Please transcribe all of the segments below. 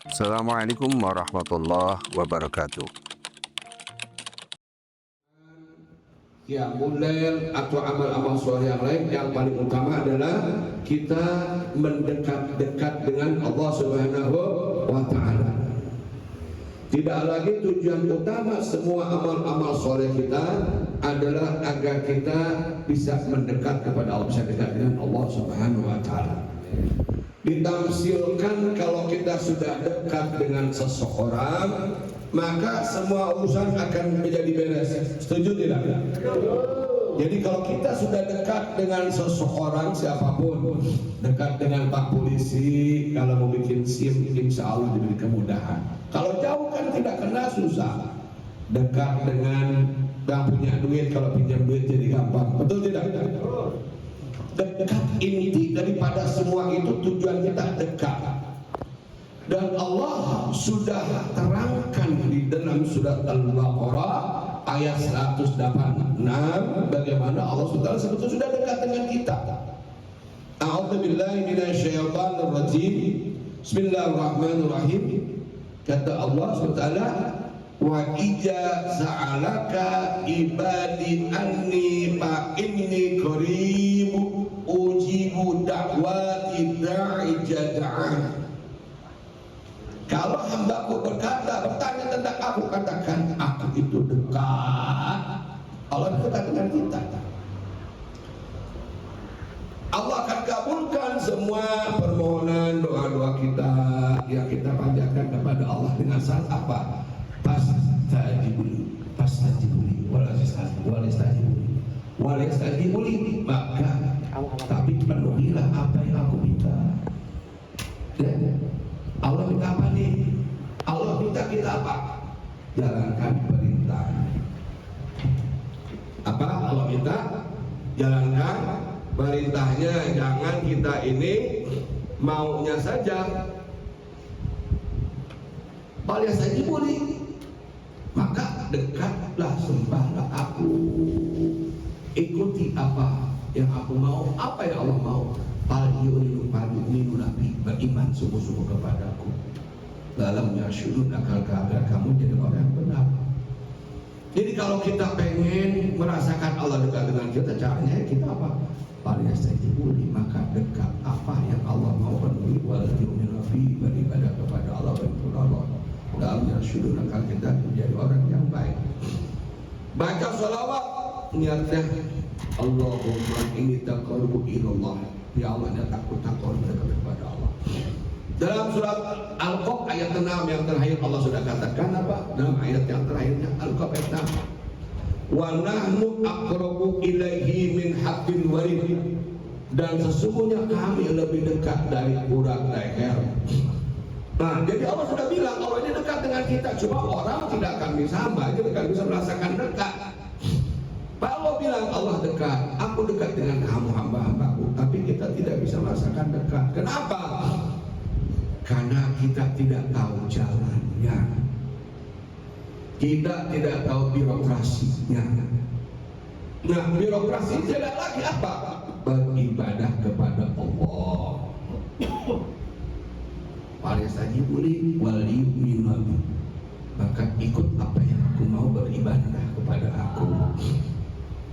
Assalamualaikum warahmatullahi wabarakatuh. Qiyamul lail atau amal-amal soleh yang lain, yang paling utama adalah kita mendekat-dekat dengan Allah Subhanahu wa Ta'ala. Tidak lagi tujuan utama semua amal-amal soleh kita adalah agar kita bisa mendekat kepada Allah, bisa dekat dengan Allah Subhanahu wa Ta'ala. Ditamsilkan kalau kita sudah dekat dengan seseorang, maka semua urusan akan menjadi beres. Setuju tidak? Jadi kalau kita sudah dekat dengan seseorang, siapapun, dekat dengan Pak Polisi, kalau mau bikin SIM, insya Allah diberi kemudahan. Kalau jauh kan tidak kena, susah. Dekat dengan yang punya duit, kalau pinjam duit jadi gampang. Betul tidak? Dekat, inti daripada semua itu tujuan kita dekat. Dan Allah sudah terangkan di dalam surat Al-Baqarah ayat 186 bagaimana Allah sebetulnya sudah dekat dengan kita. A'udzubillahi minasyaitonir rajim. Bismillahirrahmanirrahim. Kata Allah SWT, wa ija sa'alaka ibadi anni fa inni qaribu ujibu da'wati da'i jada'an. Kalau hambaku bertanya tentang aku, katakan aku itu dekat. Allah dekat dengan kita. Allah akan kabulkan semua permohonan doa-doa kita yang kita panjatkan kepada Allah dengan syarat apa? Pastajibuli, walastajibuli, maka tapi penuhilah apa yang aku minta. Allah minta apa nih? Allah minta kita apa? Jalankan perintah. Apa Allah minta? Jalankan perintahnya. Jangan kita ini maunya saja. Balas saja boleh. Maka dekatlah, sembahlah aku. Ikuti apa yang aku mau, apa yang Allah mau. Nabi, beriman sungguh-sungguh kepadaku. Dalam yasyurun agar kamu jadi orang yang benar. Jadi kalau kita pengen merasakan Allah dekat dengan kita, caranya kita apa? Falyastajibuli, maka dekat apa yang Allah mau penuhi. Nabi, beribadah kepada Allah, berikut Allah. Dalam yasyurun agar kita menjadi orang yang baik. Baca salawat, niatnya Allahumma inni taqarrubu ilallah. Ya Allah, takut dekat kepada Allah. Dalam surat Al-Qaf ayat 6 yang terakhir Allah sudah katakan apa? Dalam ayat yang terakhirnya Al-Qaf ayat 6. Wa nahnu aqrabu ilaihi min hablil warid. Dan sesungguhnya kami lebih dekat dari urat leher. Nah, jadi Allah sudah bilang Allah ini dekat dengan kita. Cuma orang tidak akan bisa bisa merasakan dekat. Pak Allah bilang Allah dekat, aku dekat dengan kamu hamba-hambaku, tapi kita tidak bisa merasakan dekat. Kenapa? Karena kita tidak tahu jalannya, kita tidak tahu birokrasinya. Nah, birokrasi tidak lagi apa? Beribadah kepada Allah. Falyastajibuli wal yu'minu bi. Maka ikut apa yang aku mau, beribadah kepada aku.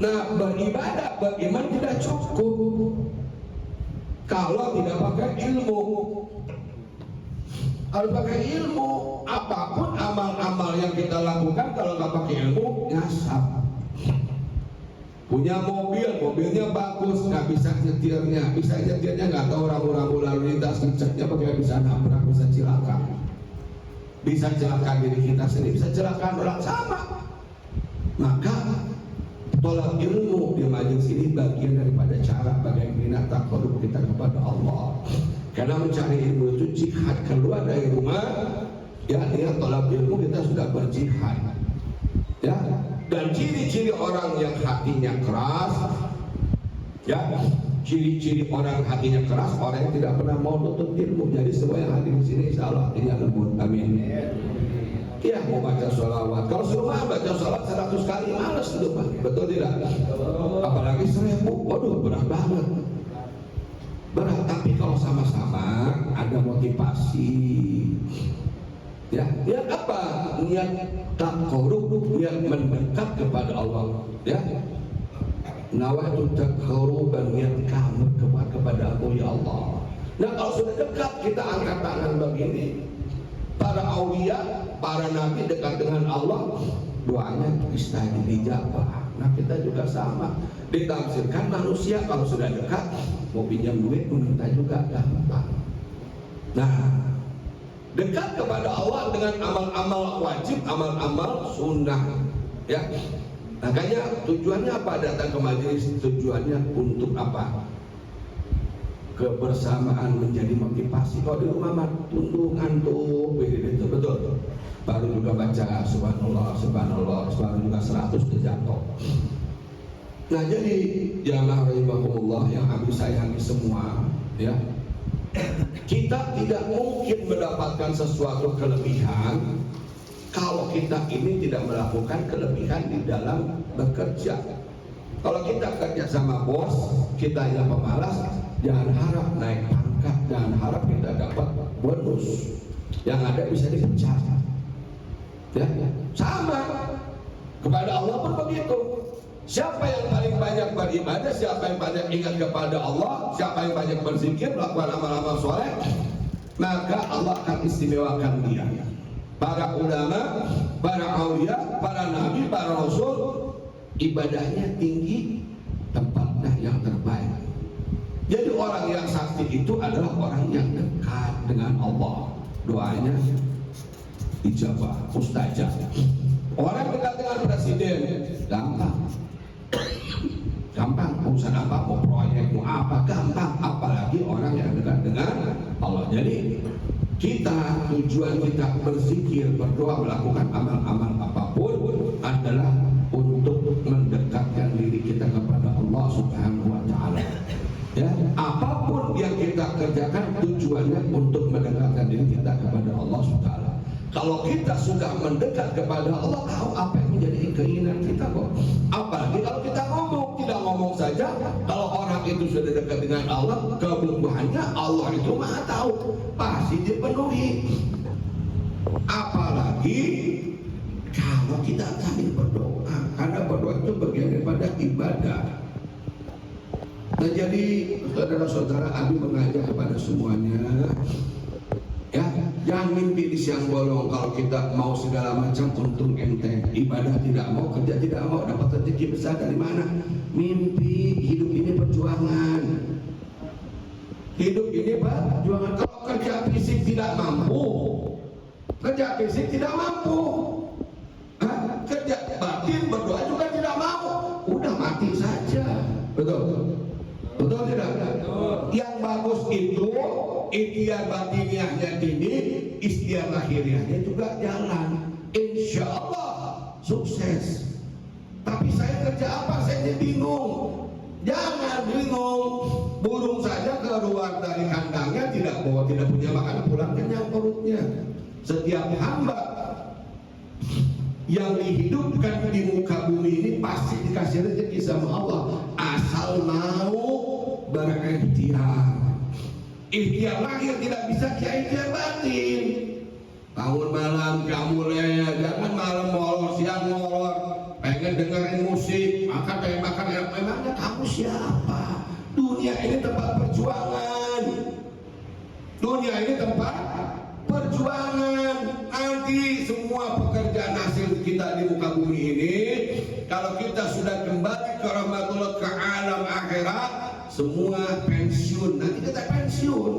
Nah, beribadah, beriman tidak cukup kalau tidak pakai ilmu. Harus pakai ilmu. Apapun amal-amal yang kita lakukan, kalau nggak pakai ilmu, nyasar. Punya mobil, mobilnya bagus, nggak bisa nyetirnya, nggak tahu rambu-rambu lalu lintas, ngeceknya pakai bisa nabrak, bisa cilaka. Bisa celaka diri kita sendiri, bisa celaka orang sama. Maka tolak ilmu di majelis ini bagian daripada cara bagaimana taqarrub kita kepada Allah. Karena mencari ilmu itu jihad, keluar dari rumah, ya dia tolak ilmu, kita sudah berjihad. Ya, dan ciri-ciri orang yang hatinya keras, ya, ciri-ciri orang hatinya keras, orang yang tidak pernah mau nuntut ilmu. Jadi semua yang hadir di sini insya Allah hatinya lembut. Amin. Iya, mau baca sholawat. Kalau suruh baca sholawat 100 kali malas itu, Pak. Betul tidak? Apalagi 1000, waduh berat banget. Berat, tapi kalau sama-sama ada motivasi, Ya, niat apa? Niat taqarrub, niat mendekat kepada Allah. Ya, nawaitu taqarruban, niat kamu kepada Aku ya Allah. Nah, kalau sudah dekat kita angkat tangan begini. Para aulia, para nabi dekat dengan Allah, doanya istajib dijabah. Nah, kita juga sama. Ditafsirkan manusia kalau sudah dekat mau pinjam duit minta juga gampang. Nah, dekat kepada Allah dengan amal-amal wajib, amal-amal sunnah. Ya, makanya tujuannya apa datang ke majelis? Tujuannya untuk apa? Kebersamaan, menjadi motivasi. Kalau di rumah mah tunduk ngantuk begitu, betul. Baru juga baca subhanallah, subhanallah, baru juga 100 terjatuh. Nah, jadi jamaah rahimakumullah yang kami sayangi semua, ya. Kita tidak mungkin mendapatkan sesuatu kelebihan kalau kita ini tidak melakukan kelebihan di dalam bekerja. Kalau kita kerja sama bos, kita yang pemalas, jangan harap naik pangkat, jangan harap kita dapat bonus. Yang ada bisa dipecat. Ya, sama kepada Allah pun begitu. Siapa yang paling banyak beribadah, siapa yang banyak ingat kepada Allah, siapa yang banyak berzikir, melakukan amal-amal soleh, maka Allah akan istimewakan dia. Para ulama, para aulia, para nabi, para rasul, ibadahnya tinggi, tempatnya yang terbaik. Jadi orang yang sakti itu adalah orang yang dekat dengan Allah, doanya ijabah, mustajab. Orang dekat dengan presiden gampang, gampang. Urusan apa, mau proyek, mau apa, gampang. Apalagi orang yang dekat dengan Allah. Jadi kita, tujuan kita berzikir, berdoa, melakukan amal-amal apapun adalah untuk mendekatkan diri kita kepada Allah Subhanahu wa Ta'ala. Ya, apapun yang kita kerjakan tujuannya untuk mendekatkan diri kita kepada Allah Subhanahu wa Ta'ala. Kalau kita sudah mendekat kepada Allah, tahu apa yang menjadi keinginan kita kok. Apalagi kalau kita ngomong, tidak ngomong saja. Kalau orang itu sudah dekat dengan Allah, kebutuhannya Allah itu Maha tahu, pasti dipenuhi. Apalagi kalau kita sambil berdoa, karena berdoa itu bagian daripada ibadah. Nah, jadi saudara-saudara, Abi mengajak kepada semuanya, ya, jangan mimpi di siang bolong. Kalau kita mau segala macam untung enteng, ibadah tidak mau, kerja tidak mau, dapat rezeki besar dari mana? Mimpi. Hidup ini perjuangan. Hidup ini perjuangan. Kalau kerja fisik tidak mampu, kerja fisik tidak mampu, kerja batin berdoa juga tidak mau, udah mati saja. Betul, betul tidak? Yang bagus itu ikhtiar batiniahnya tinggi, ikhtiar lahiriahnya juga jalan. Insya Allah sukses. Tapi saya kerja apa? Saya ini bingung. Jangan bingung. Burung saja keluar dari kandangnya tidak punya makan, pulang kenyang perutnya. Setiap hamba yang dihidupkan di muka bumi ini pasti dikasih rezeki sama Allah, asal mau berikhtiar. Ikhtiar lahir tidak bisa ikhtiar batin. Bangun malam kamu jangan malam molor, siang molor, pengen dengerin musik, makan pengen makan. Memangnya kamu siapa? Dunia ini tempat perjuangan. Dunia ini tempat perjuangan. Nanti semua pekerjaan hasil kita di muka bumi ini, kalau kita sudah kembali ke rahmatullah, ke alam akhirat, semua pensiun. Nanti kita pensiun,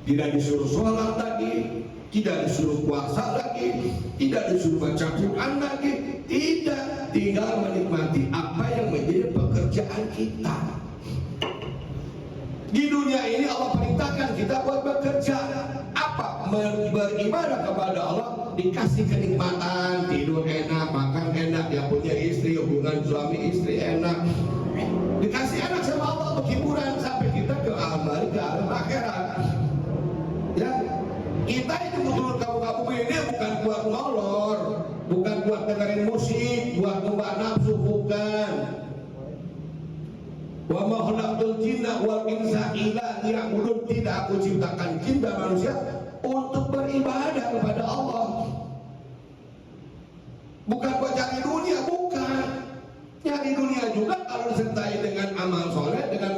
tidak disuruh sholat lagi, tidak disuruh puasa lagi, tidak disuruh baca Quran lagi, tidak, tinggal menikmati apa yang menjadi pekerjaan kita. Di dunia ini Allah perintahkan kita buat bekerja. Apa? Beribadah kepada Allah, dikasih kenikmatan, tidur enak, makan enak, yang punya istri, hubungan suami istri enak, dikasih enak sama Allah untuk hiburan sampai kita ke alam akhirat. Ya, kita itu betul kamu ini bukan buat nolor, bukan buat dengerin musik, buat ngubah nafsu, bukan. Wa ma khalaqtul jinna wal insa illa liya'budun. Tidak aku ciptakan jin dan manusia untuk beribadah kepada Allah. juga kalau disertai dengan amal soleh, dengan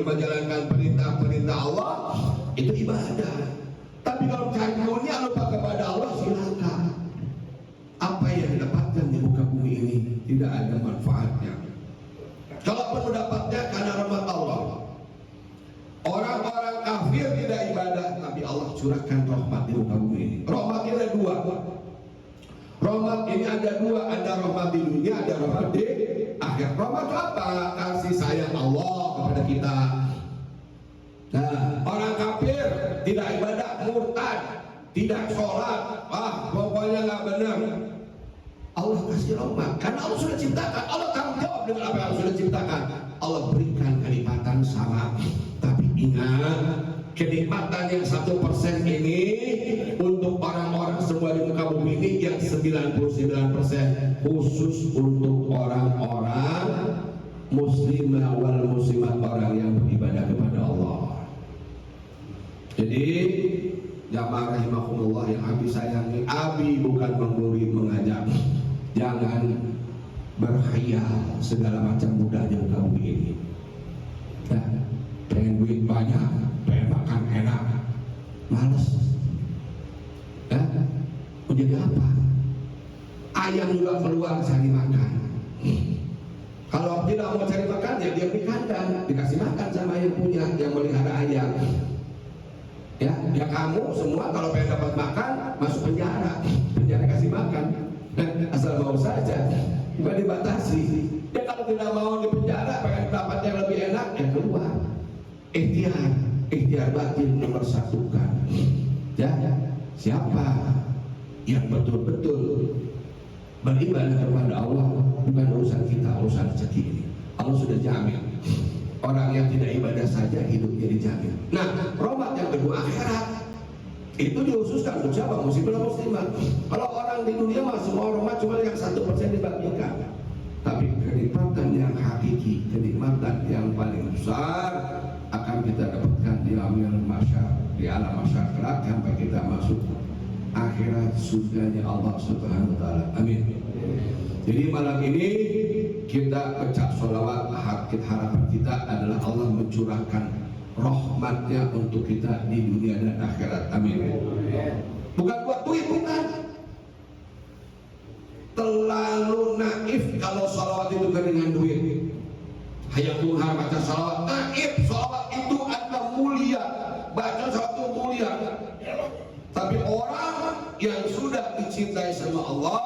menjalankan perintah-perintah Allah, itu ibadah. Tapi kalau cari dunia lupa kepada Allah, silakan. Apa yang didapatkan di muka bumi ini tidak ada manfaatnya. Kalaupun mendapatnya karena rahmat Allah. Orang-orang kafir tidak ibadah, tapi Allah curahkan rahmat di muka bumi ini. Rahmat ini ada dua. Rahmat ini ada dua, ada rahmat di dunia, ada rahmat di akhir. Rahmat itu apa? Kasih sayang Allah kepada kita. Nah, orang kafir tidak ibadah, murtad, tidak sholat, pokoknya nggak benar. Allah kasih rahmat karena Allah sudah ciptakan. Allah tanggung jawab dengan apa yang sudah ciptakan. Allah berikan kenikmatan sama. Tapi ingat, kenikmatan yang 1% ini untuk orang-orang semua di muka bumi ini, yang 99% khusus untuk orang-orang muslimah wal muslimat, orang yang beribadah kepada Allah. Jadi jamaah rahimakumullah yang Abi sayangi, Abi bukan menggurui, mengajak, jangan berkhayal segala macam mudahnya muka bumi ini. Nah, pengen duit banyak, pengen makan enak, males. Mau jadi apa? Ayam juga keluar cari makan. Kalau tidak mau cari makan, ya dia di kandang, dikasih makan sama yang punya, yang melihara ayam. Ya kamu semua kalau pengen dapat makan, masuk penjara kasih makan. Asal mau saja, cuma dibatasi. Ya kalau tidak mau di penjara, pengen dapat yang lebih enak, ya keluar. Ikhtiar batin dipersatukan. Ya, siapa yang betul-betul beribadah kepada Allah, bukan urusan kita, urusan rezeki ini. Allah sudah jamin. Orang yang tidak ibadah saja hidupnya dijamin. Nah, rahmat yang kedua akhirat itu dikhususkan untuk siapa? Muslimah muslimat. Kalau orang di dunia mah semua rahmat cuma yang 1% dibagikan. Tapi kenikmatan yang hakiki, kenikmatan yang paling besar akan kita dapatkan di alam masyarakat, di alam masyarakat sampai kita masuk akhirat surganya Allah Subhanahu wa taala. Amin. Jadi malam ini kita baca sholawat, harapan kita adalah Allah mencurahkan rahmatnya untuk kita di dunia dan akhirat. Amin. Bukan buat duit, bukan. Terlalu naif kalau sholawat itu dengan duit. Hayat Tuhan baca sholawat, naif. Sholawat itu adalah mulia, baca sholawat itu mulia. Tapi orang yang sudah dicintai sama Allah,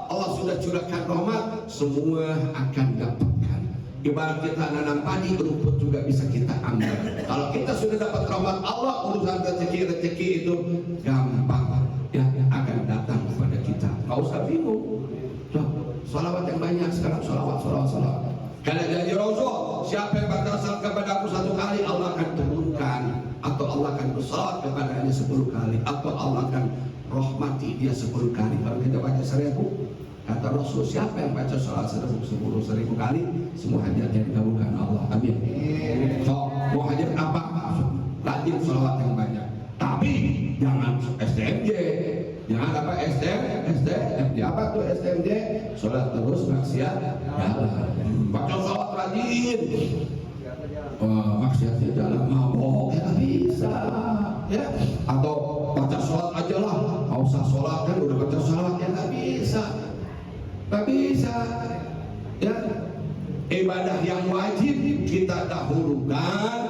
Allah sudah curahkan rahmat, semua akan dapatkan. Ibarat kita nanam padi, rumput juga bisa kita ambil. Kalau kita sudah dapat rahmat Allah, urusan rezeki itu gampang, ya akan datang kepada kita. Gak usah bingung. Salawat yang banyak sekarang, salawat. Karena janji Rasul, siapa yang bersalat kepada aku 1 kali, Allah akan turunkan, atau Allah akan bersalat kepadanya 10 kali, atau Allah akan rahmati dia 10 kali. Kalau kita baca 1000, kata Rasul, siapa yang baca salat 10.000 kali, semua hajatnya dikabulkan Allah. Amin. So, mau hajat apa? Rajin salawat yang banyak. Tapi jangan STMJ. Jangan apa STM. Apa tuh STMJ? Salat terus maksiat jalan. Baca salawat rajin. Maksiatnya jalan mabok, ya bisa. Ya. Atau baca salat aja lah. Nggak usah sholat kan udah baca salat, ya nggak bisa. Gak bisa, ya. Ibadah yang wajib kita dahulukan,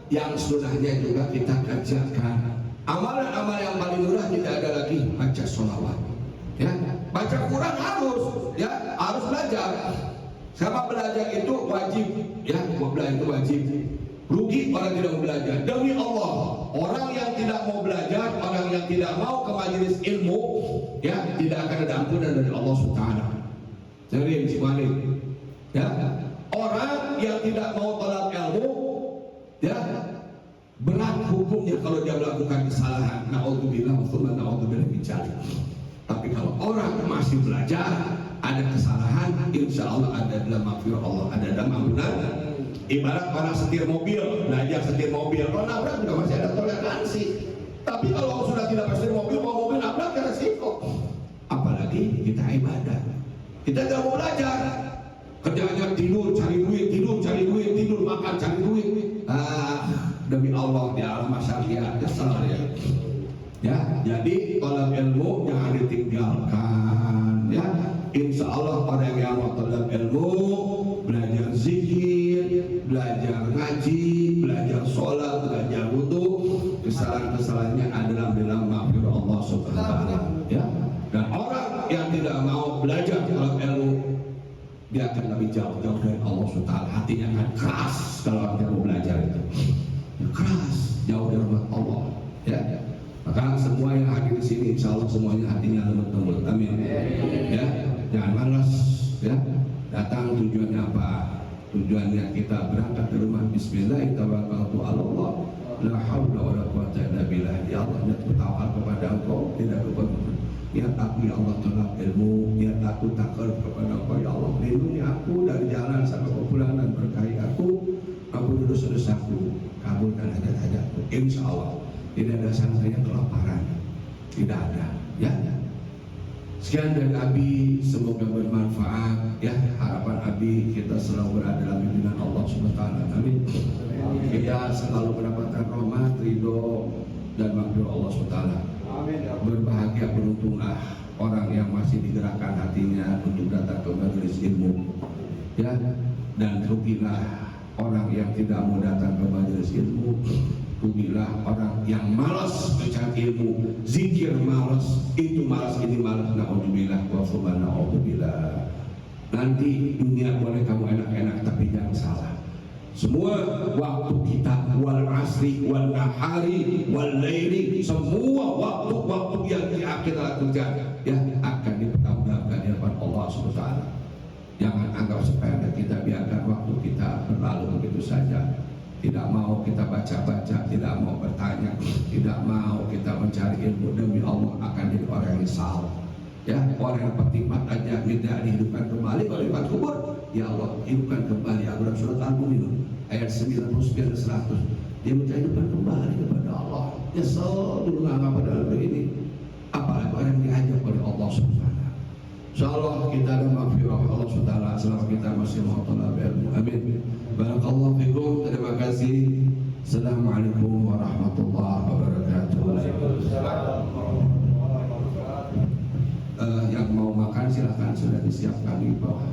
yang sunnahnya juga kita kerjakan. Amalan-amalan yang paling murah tidak ada lagi baca sholawat, ya. Baca Quran harus, ya, harus belajar. Sama belajar itu wajib, ya. Belajar itu wajib. Rugi orang tidak mau belajar. Demi Allah, orang yang tidak mau belajar, orang yang tidak mau ke majelis ilmu, ya, tidak akan ada ampunan dari Allah Subhanahu. Jadi Bismillah, ya, orang yang tidak mau talab ilmu, ya, berat hukumnya kalau dia melakukan kesalahan. Na'udzubillah wa tsumma na'udzubillah min dzalik. Tapi kalau orang masih belajar, ada kesalahan, insya Allah ada dalam maghfirah Allah, ada dalam ampunan. Ibarat orang setir mobil, belajar setir mobil, kalau nabrak juga masih ada toleransi. Tapi kalau sudah tidak setir mobil, mau mobil nabrak kan resiko. Apalagi kita ibadah, kita tidak mau belajar. kerjanya tidur cari duit, tidur makan cari duit. Demi Allah di alam masyarakat kesal ya. Jadi talab ilmu jangan ditinggalkan ya. Insya Allah orang yang mau talab ilmu, belajar zikir, belajar ngaji, belajar sholat, belajar wudu, kesalahan-kesalahannya adalah dalam maghfirah Allah Subhanahu wa taala ya. Dan orang yang tidak mau belajar talab ilmu, dia akan lebih jauh dari Allah Subhanahu wa taala. Hatinya akan keras kalau orang mau belajar itu. Keras, jauh dari rahmat Allah ya. Maka semua yang hadir di sini insya Allah semuanya hatinya lembut-lembut, amin ya. Jangan malas ya. Datang tujuannya apa? Tujuannya kita berangkat ke rumah Bismillahirrahmanirrahim, la haula wala quwwata illa billah. Ya Allah, niat bertawakal kepada Engkau, tidak kepada niat aku ya Allah tolak ilmu, niat aku takut kepada Engkau ya Allah, lindungi aku dari jalan sampai kepulangan dan berkahi aku, ampuni dosa-dosaku, kabulkan hajat-hajatku. Insya Allah tidak ada sangsa yang kelaparan, tidak ada ya. Sekian dari Abi, semoga bermanfaat ya. Harapan Abi kita selalu berada dalam bimbingan Allah Subhanahu wa taala, amin. Kita selalu mendapatkan rahmat, ridho dan maghfirah Allah Subhanahu wa taala. Berbahagia, beruntunglah orang yang masih digerakkan hatinya untuk datang ke majelis ilmu ya. Dan rugilah orang yang tidak mau datang ke majelis ilmu. Rugilah orang yang malas mencari ilmu, zikir malas, itu malas, ini malas. Na'udzubillah wa na'udzubillah. Nanti dunia boleh kamu enak-enak, tapi jangan salah. Semua waktu kita wal asri wal nahari wal laili, semua waktu-waktu yang kita lakukan ya akan dipertanggungjawabkan di hadapan Allah Subhanahu wa taala. Jangan anggap sepele, kita biarkan waktu kita berlalu begitu saja. Tidak mau kita baca-baca, tidak mau bertanya, tidak mau kita mencari ilmu, demi Allah akan jadi orang yang salah ya. Orang yang bertimat aja minta dihidupkan kembali oleh lewat kubur, ya Allah hidupkan kembali. Dalam surat Al-Mu'minun ayat 99 100, dia minta hidupkan kembali kepada Allah. Ya dulu nggak pada ini, apalagi orang yang diajak oleh Allah Subhanahu. Insyaallah kita ada maghfirah Allah Subhanahu selama kita masih mau talab ilmu, amin. Barakallahu fikum, terima kasih. Assalamualaikum warahmatullahi wabarakatuh. Yang mau makan silakan, sudah disiapkan di bawah.